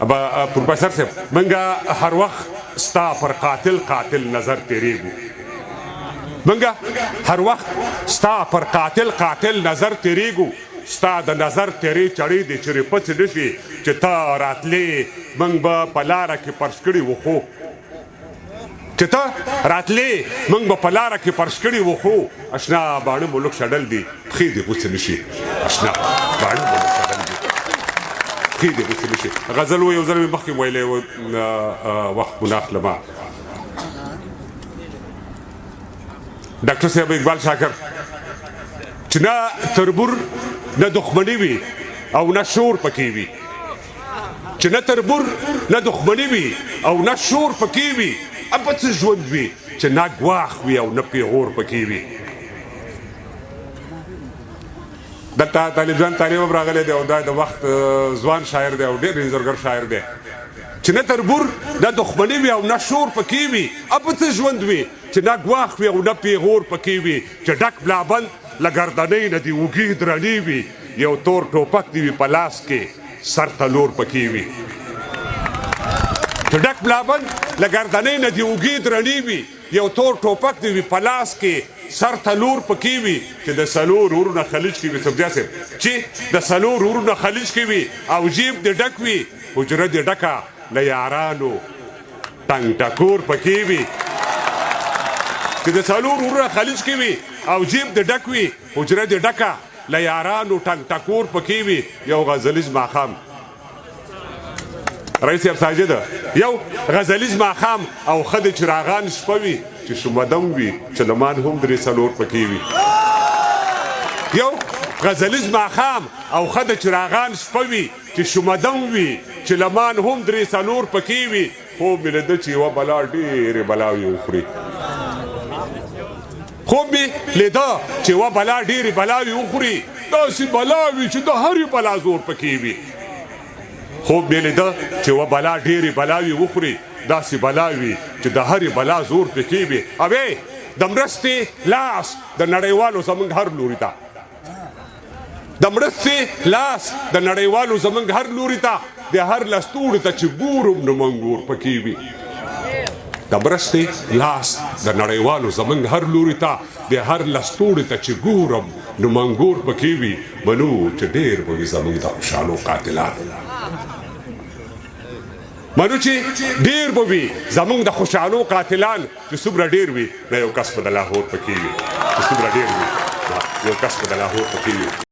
ابا پروفیسر صاحب منګه هر وخت ستا پر قاتل نظر تیریږو منګه هر وخت ستا پر قاتل نظر تیریږو ستا د نظر تیری چړې دي چې پڅ نشي چې ته راتلې موږ به په لاره کې پرش کړي وو خو چې ته راتلې موږ به په لاره کې پرش کړي وو خو اشنا باڼه ملک شډل دي پښې دې غوڅې نشي اشنا باڼه ملک شډل دي پښې دې غوڅې نشي غزل و یو ځل مې مخکې ویلی و وخت مو نه اخلمه ډاکټر صاحب اقبال شاکر چې نه تربور نه دښمني وي او نه شور پکې وي چې نه تربور نه دښمني وي او نه شور پکې وي ابه څه ژوند وي چې نه ګواښ وي او نه پیغور پکې وي دلته طالب جان طالب هم راغلی دی او دا د وخت ځوان شاعر دی او ډېر انځورګر شاعر دی چې نه تربور نه دښمني وي او نه شور پکې وي ابه څه ژوند وي چې نه ګواښ وي او نه پیغور پکې وي چې ډک بلابند له ګردنۍ نه دې اوږې درنې وي یو تور ټوپک دې وي په لاس کې سر ته لور پکې وي چې ډک بلابند له ګردنۍ نه دې اوږې درنې وي یو تور ټوپک دې وي په لاس کې سر ته لور پکې وي چې د څلور ورونه خلیج کې وي سبزیه صاحب چې د څلور ورونه خلیج کې وي او جیب دې ډک وي حجره دې ډکه له یارانو ټنګ ټکور پکې وي چې د څلور ورونه خلیج کې وي او جیب دې ډک وي حجره دې ډکه له یارانو ټنګ ټکور پکې وي یو غزلیز ماښام رئیس صاحب ساجد یو غزلیز ماښام او ښه د چراغان شپه وي چې شمدم وي چې لمان هم درې څلور پکې وي یو غزلیز ماښام او ښه د چراغان شپه وي چې شمدم وي چې لمان هم درې څلور پکې وي خوب مې لیده چې یوه بلا ډېرې بلاوې وخوري خوب مې لیده چې یوه بلا ډېرې بلاوې وخوري داسې بلاوې چې د هرې بلا زور پکې وي خوب مې لیده چې یوه بلا ډېرې بلاوې وخوري داسې بلاوې چې د هرې بلا زور پکې وي اوې د مرستې لاس د نړیوالو زموږ هر لوري ته د مرستې لاس د نړیوالو زموږ هر لوري ته د هر لستوړي ته چې ګورم نو منګور پکې وي د مرستې لاس د نړیوالو زموږ هر لوري ته د هر لستوړي ته چې ګورم نو منګور پکې وي منو چې ډېر به وي زموږ د خوشحالو قاتلان منو چې ډېر به وي زموږ د خوشحالو قاتلان چې څومره ډېر وي نه یو کس به د لاهور پکې وي چې څومره ډېر وي یو کس به د لاهور پکې وي